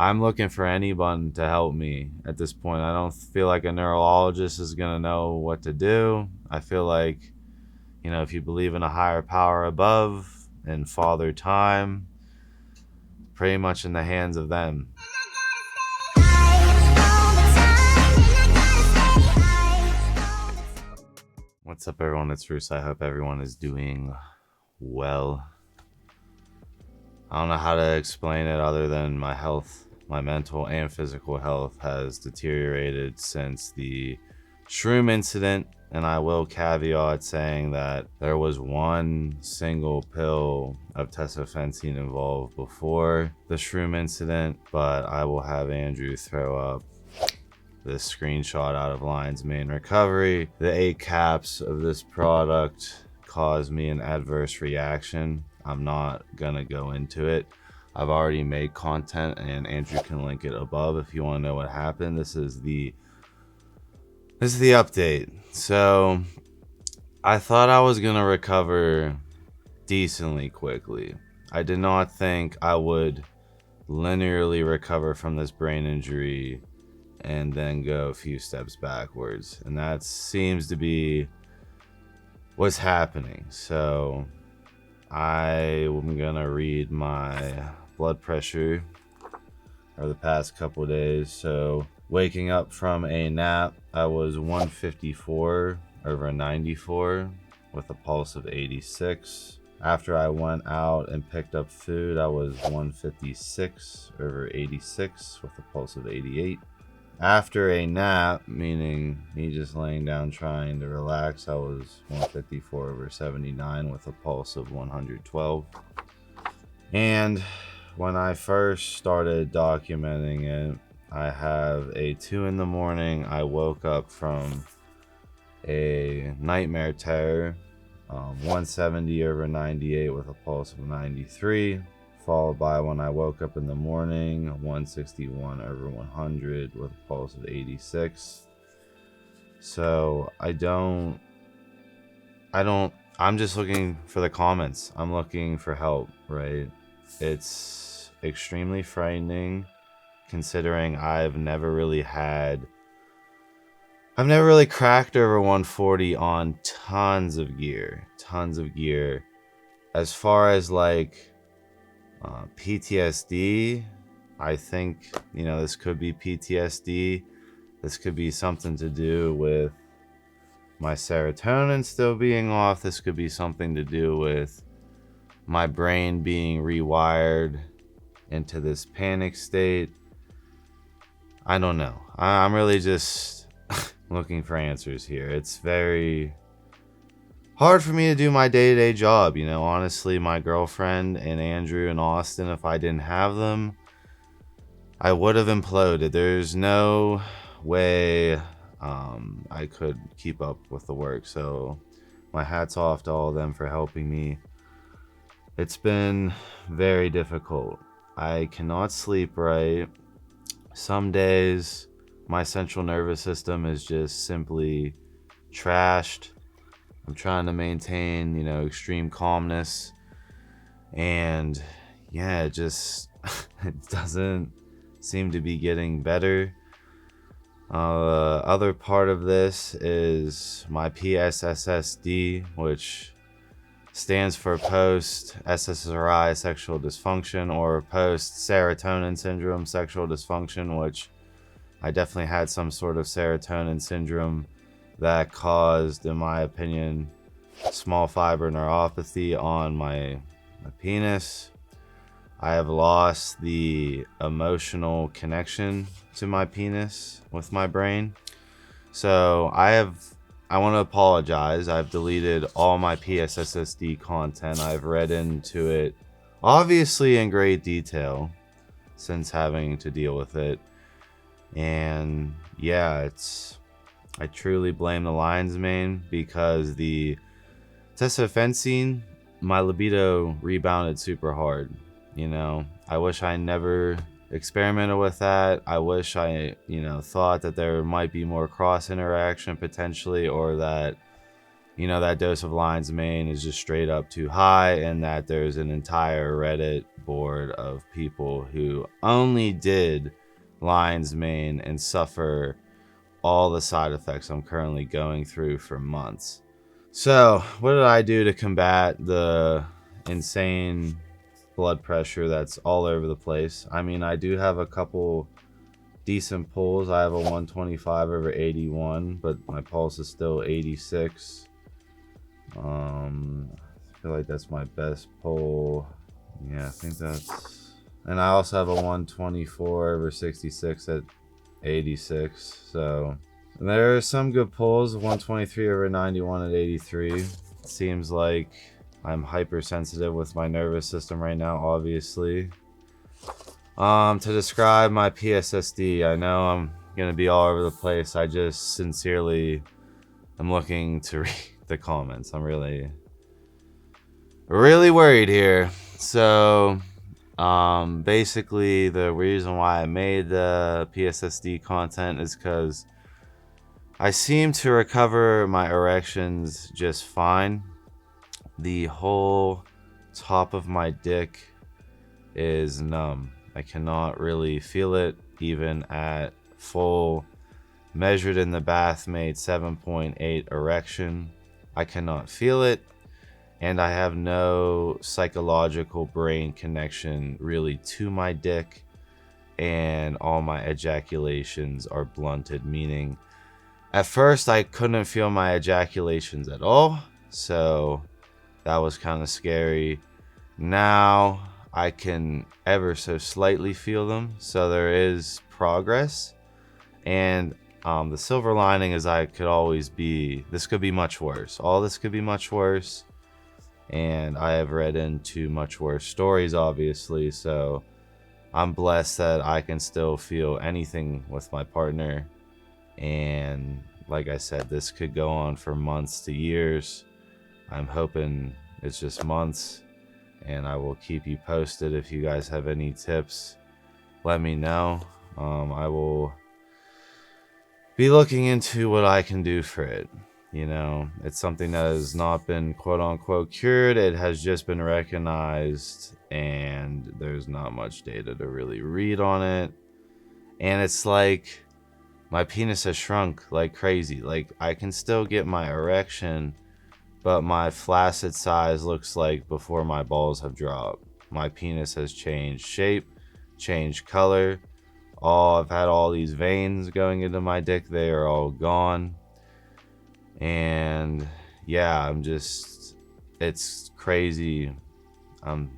I'm looking for anyone to help me at this point. I don't feel like a neurologist is going to know what to do. I feel like, if you believe in a higher power above and Father Time, pretty much in the hands of them. What's up, everyone? It's Russo. I hope everyone is doing well. I don't know how to explain it other than my health, my mental and physical health has deteriorated since the shroom incident. And I will caveat saying that there was one single pill of tesofensine involved before the shroom incident, but I will have Andrew throw up this screenshot out of Lion's Mane Recovery. The 8 caps of this product caused me an adverse reaction. I'm not gonna go into it. I've already made content and Andrew can link it above if you want to know what happened. This is the update. So I thought I was gonna recover decently quickly. I did not think I would linearly recover from this brain injury and then go a few steps backwards, and that seems to be what's happening. So I'm gonna read my blood pressure for the past couple days. So waking up from a nap, I was 154/94 with a pulse of 86. After I went out and picked up food, I was 156/86 with a pulse of 88. After a nap, meaning me just laying down trying to relax, I was 154/79 with a pulse of 112. And when I first started documenting it, I have a 2 in the morning. I woke up from a nightmare terror, 170/98 with a pulse of 93. Followed by, when I woke up in the morning, 161/100 with a pulse of 86. So I'm just looking for the comments. I'm looking for help, right? It's extremely frightening considering I've never really cracked over 140 on tons of gear. As far as like PTSD, I think, this could be PTSD. This could be something to do with my serotonin still being off. This could be something to do with my brain being rewired into this panic state. I don't know. I'm really just looking for answers here. It's very hard for me to do my day-to-day job. Honestly, my girlfriend and Andrew and Austin, if I didn't have them, I would have imploded. There's no way I could keep up with the work. So my hat's off to all of them for helping me. It's been very difficult. I cannot sleep right. Some days my central nervous system is just simply trashed. I'm trying to maintain, extreme calmness, and it just it doesn't seem to be getting better. Other part of this is my PSSD, which stands for post-SSRI sexual dysfunction, or post-serotonin syndrome sexual dysfunction, which I definitely had some sort of serotonin syndrome that caused, in my opinion, small fiber neuropathy on my penis. I have lost the emotional connection to my penis with my brain. So I want to apologize. I've deleted all my PSSD content. I've read into it, obviously in great detail, since having to deal with it. And I truly blame the lion's mane, because the tesofensine, my libido rebounded super hard. I wish I never experimented with that. I wish I, thought that there might be more cross interaction potentially, or that, that dose of lion's mane is just straight up too high, and that there's an entire Reddit board of people who only did lion's mane and suffer all the side effects I'm currently going through for months. So what did I do to combat the insane blood pressure that's all over the place? I mean, I do have a couple decent pulls. I have a 125/81, but my pulse is still 86. I feel like that's my best pull. Yeah, I think that's... And I also have a 124/66 at 86. So there are some good pulls. 123/91 at 83. It seems like I'm hypersensitive with my nervous system right now, obviously. To describe my PSSD, I know I'm gonna be all over the place. I just sincerely am looking to read the comments. I'm really worried here. So basically the reason why I made the PSSD content is because I seem to recover my erections just fine. The whole top of my dick is numb. I cannot really feel it, even at full measured in the bath made 7.8 erection. I cannot feel it, and I have no psychological brain connection really to my dick, and all my ejaculations are blunted, meaning at first I couldn't feel my ejaculations at all, so that was kind of scary. Now I can ever so slightly feel them, so there is progress. And the silver lining is this could be much worse. All this could be much worse, and I have read into much worse stories, obviously, so I'm blessed that I can still feel anything with my partner. And like I said, this could go on for months to years. I'm hoping it's just months, and I will keep you posted. If you guys have any tips, let me know. I will be looking into what I can do for it. You know, it's something that has not been quote unquote cured. It has just been recognized, and there's not much data to really read on it. And it's like my penis has shrunk like crazy. Like, I can still get my erection, but my flaccid size looks like before my balls have dropped. My penis has changed shape, changed color. I've had all these veins going into my dick. They are all gone. And yeah, it's crazy. I'm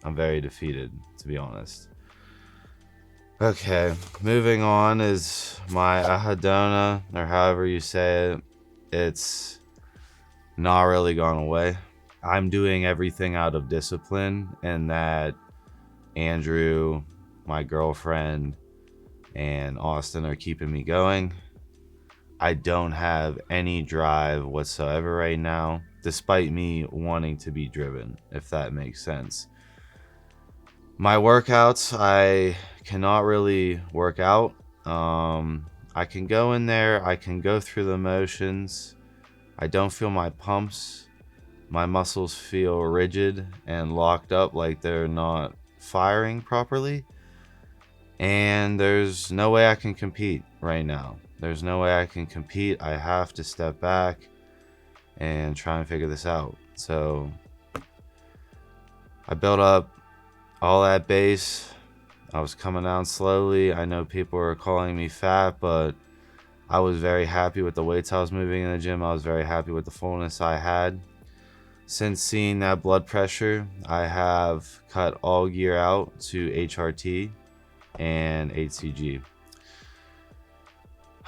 very defeated, to be honest. Okay, moving on is my anhedonia, or however you say it. It's not really gone away. I'm doing everything out of discipline, and that Andrew, my girlfriend, and Austin are keeping me going. I don't have any drive whatsoever right now, despite me wanting to be driven, if that makes sense. My workouts, I cannot really work out. I can go in there, I can go through the motions. I don't feel my pumps. My muscles feel rigid and locked up, like they're not firing properly. And there's no way I can compete right now. There's no way I can compete. I have to step back and try and figure this out. So I built up all that base. I was coming down slowly. I know people are calling me fat, but I was very happy with the weights I was moving in the gym. I was very happy with the fullness I had. Since seeing that blood pressure, I have cut all gear out to HRT and HCG.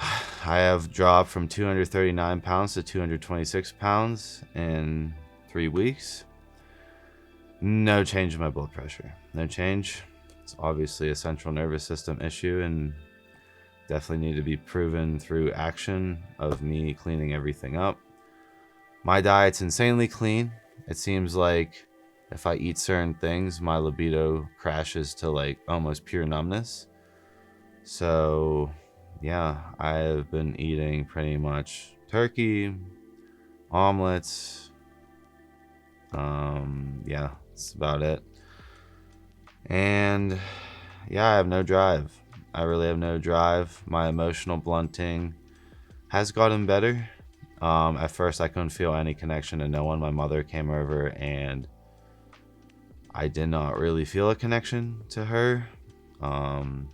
I have dropped from 239 pounds to 226 pounds in 3 weeks. No change in my blood pressure. No change. It's obviously a central nervous system issue, and definitely need to be proven through action of me cleaning everything up. My diet's insanely clean. It seems like if I eat certain things, my libido crashes to like almost pure numbness. So yeah, I have been eating pretty much turkey, omelets. Yeah, that's about it. And yeah, I have no drive. I really have no drive. My emotional blunting has gotten better. At first, I couldn't feel any connection to no one. My mother came over and I did not really feel a connection to her. Um,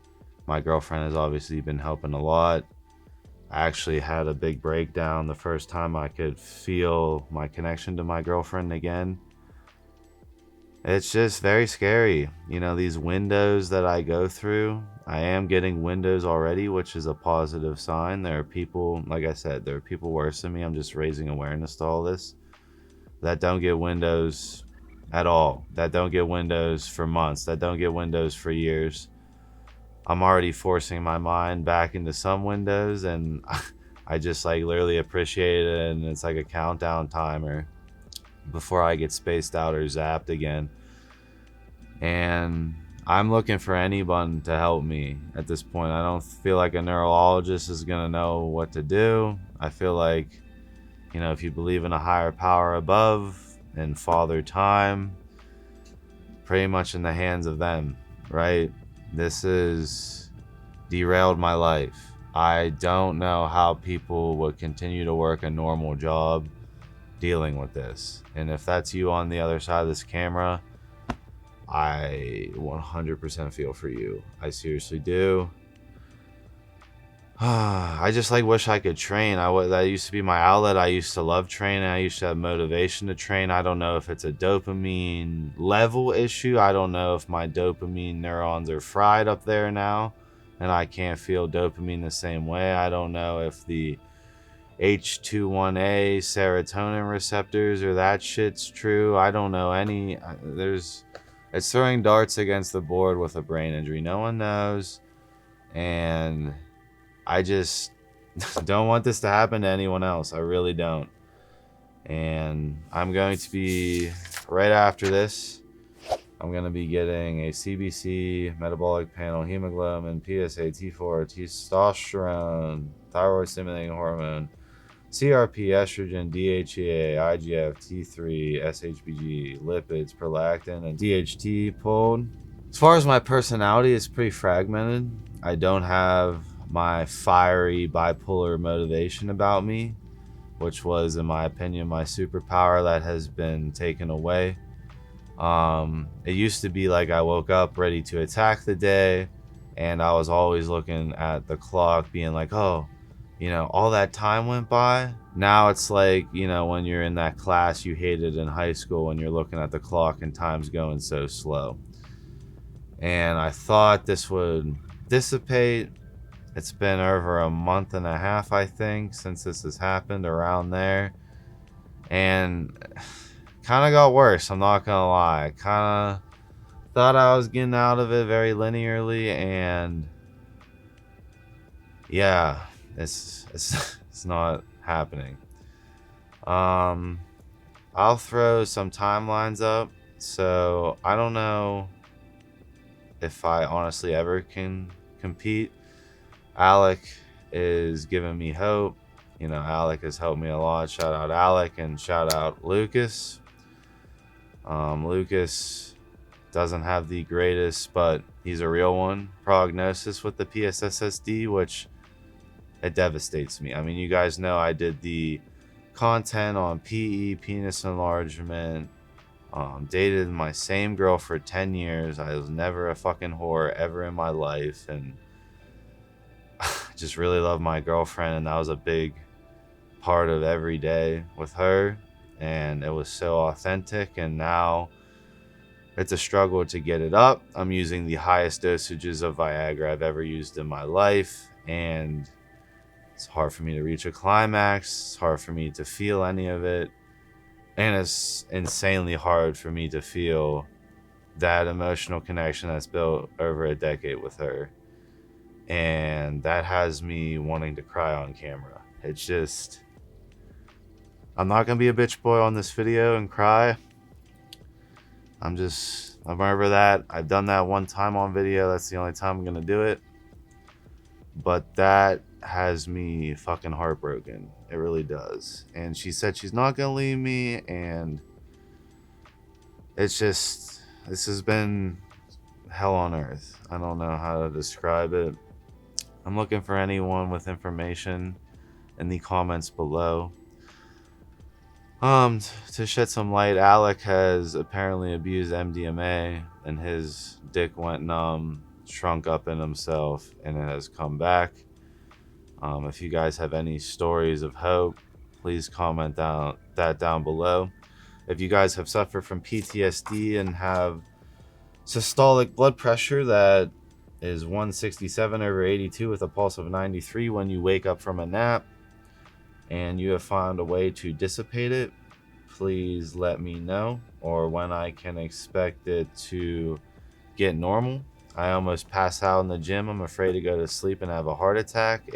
my girlfriend has obviously been helping a lot. I actually had a big breakdown the first time I could feel my connection to my girlfriend again. It's just very scary. You know, these windows that I go through, I am getting windows already, which is a positive sign. There are people, like I said, there are people worse than me. I'm just raising awareness to all this, that don't get windows at all, that don't get windows for months, that don't get windows for years. I'm already forcing my mind back into some windows, and I just like literally appreciate it. And it's like a countdown timer before I get spaced out or zapped again. And I'm looking for anyone to help me at this point. I don't feel like a neurologist is going to know what to do. I feel like, you know, if you believe in a higher power above and Father Time, pretty much in the hands of them, right? This has derailed my life. I don't know how people would continue to work a normal job dealing with this. And if that's you on the other side of this camera, I 100% feel for you. I seriously do. I just like wish I could train. That used to be my outlet. I used to love training. I used to have motivation to train. I don't know if it's a dopamine level issue. I don't know if my dopamine neurons are fried up there now and I can't feel dopamine the same way. I don't know if the H21A serotonin receptors or that shit's true. I don't know any. It's throwing darts against the board with a brain injury. No one knows. And I just don't want this to happen to anyone else. I really don't. And I'm going to be, right after this, I'm going to be getting a CBC, metabolic panel, hemoglobin, PSA, T4, testosterone, thyroid stimulating hormone, CRP, estrogen, DHEA, IGF, T3, SHBG, lipids, prolactin, and DHT pulled. As far as my personality, it's pretty fragmented. I don't have my fiery bipolar motivation about me, which was, in my opinion, my superpower that has been taken away. It used to be like I woke up ready to attack the day, and I was always looking at the clock being like, oh, you know, all that time went by. Now it's like, you know, when you're in that class you hated in high school and you're looking at the clock and time's going so slow. And I thought this would dissipate. It's been over a month and a half, I think, since this has happened, around there. And kind of got worse, I'm not gonna lie. I kind of thought I was getting out of it very linearly, and yeah, it's not happening. I'll throw some timelines up. So I don't know if I honestly ever can compete. Alek is giving me hope. You know, Alek has helped me a lot. Shout out Alek and shout out Lucas. Lucas doesn't have the greatest, but he's a real one, prognosis with the PSSD, which it devastates me. I mean, you guys know I did the content on PE, penis enlargement, dated my same girl for 10 years. I was never a fucking whore ever in my life, and I just really love my girlfriend, and that was a big part of every day with her, and it was so authentic. And now it's a struggle to get it up. I'm using the highest dosages of Viagra I've ever used in my life, and it's hard for me to reach a climax. It's hard for me to feel any of it. And it's insanely hard for me to feel that emotional connection that's built over a decade with her. And that has me wanting to cry on camera. It's just, I'm not going to be a bitch boy on this video and cry. I remember that. I've done that one time on video. That's the only time I'm going to do it. But that has me fucking heartbroken. It really does. And she said she's not going to leave me. And it's just, this has been hell on earth. I don't know how to describe it. I'm looking for anyone with information in the comments below. To shed some light, Alek has apparently abused MDMA and his dick went numb, shrunk up in himself, and it has come back. If you guys have any stories of hope, please comment down below. If you guys have suffered from PTSD and have systolic blood pressure that is 167/82 with a pulse of 93 when you wake up from a nap, and you have found a way to dissipate it, please let me know, or when I can expect it to get normal. I almost pass out in the gym. I'm afraid to go to sleep and have a heart attack.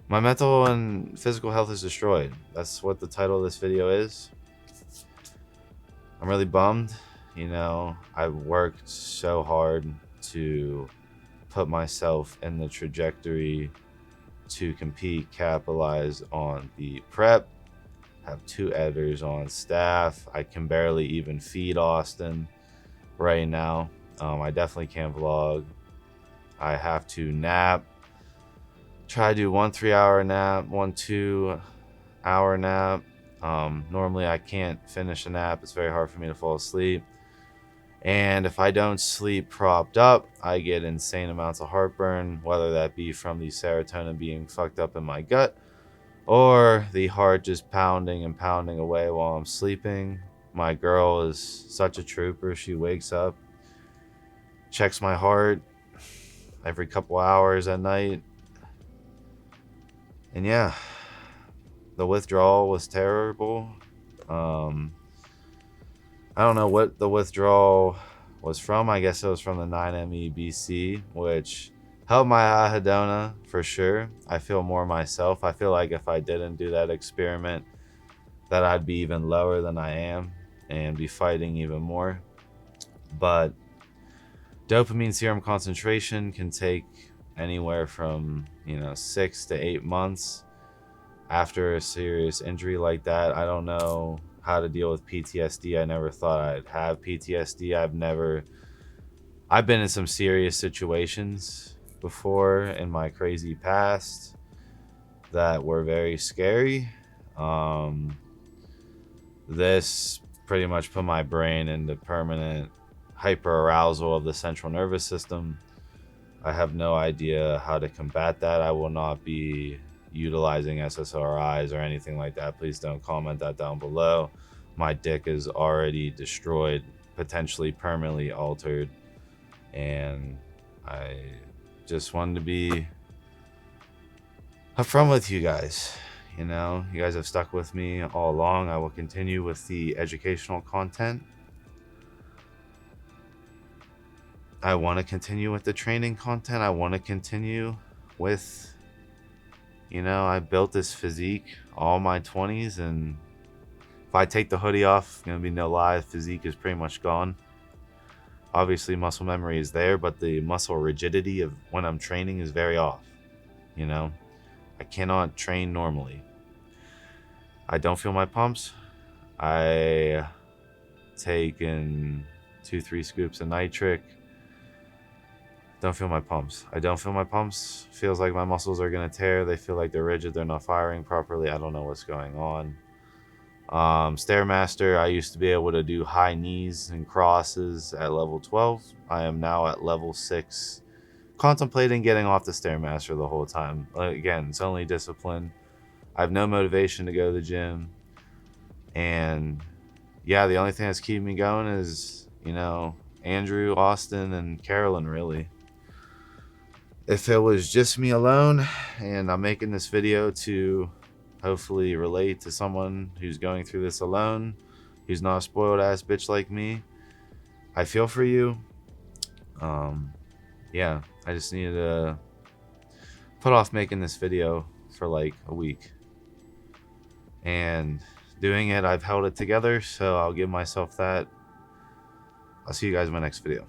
My mental and physical health is destroyed. That's what the title of this video is. I'm really bummed. You know, I've worked so hard to put myself in the trajectory to compete, capitalize on the prep, have 2 editors on staff. I can barely even feed Austin right now. I definitely can't vlog. I have to nap. Try to do 1 3-hour nap, 1 2-hour nap. Normally I can't finish a nap. It's very hard for me to fall asleep. And if I don't sleep propped up, I get insane amounts of heartburn, whether that be from the serotonin being fucked up in my gut or the heart just pounding and pounding away while I'm sleeping. My girl is such a trooper. She wakes up, checks my heart every couple hours at night. And yeah, the withdrawal was terrible. I don't know what the withdrawal was from. I guess it was from the 9-MeBC, which helped my anhedonia for sure. I feel more myself. I feel like if I didn't do that experiment, that I'd be even lower than I am and be fighting even more. But dopamine serum concentration can take anywhere from 6 to 8 months after a serious injury like that. I don't know how to deal with PTSD. I never thought I'd have PTSD. I've been in some serious situations before in my crazy past that were very scary. This pretty much put my brain into permanent hyperarousal of the central nervous system. I have no idea how to combat that. I will not be utilizing SSRIs or anything like that. Please don't comment that down below. My dick is already destroyed, potentially permanently altered, and I just wanted to be upfront with you guys. You guys have stuck with me all along. I will continue with the educational content. I want to continue with the training content. I want to continue with, I built this physique all my 20s, and if I take the hoodie off, gonna be no lie, physique is pretty much gone. Obviously muscle memory is there, but the muscle rigidity of when I'm training is very off. I cannot train normally. I don't feel my pumps. I take in 2-3 scoops of nitric. Don't feel my pumps. I don't feel my pumps. Feels like my muscles are gonna tear. They feel like they're rigid. They're not firing properly. I don't know what's going on. Stairmaster, I used to be able to do high knees and crosses at level 12. I am now at level 6, contemplating getting off the Stairmaster the whole time. Again, it's only discipline. I have no motivation to go to the gym. And yeah, the only thing that's keeping me going is, Andrew, Austin, and Carolyn, really. If it was just me alone, and I'm making this video to hopefully relate to someone who's going through this alone, who's not a spoiled ass bitch like me, I feel for you. Yeah, I just needed to put off making this video for like a week, and doing it, I've held it together, so I'll give myself that. I'll see you guys in my next video.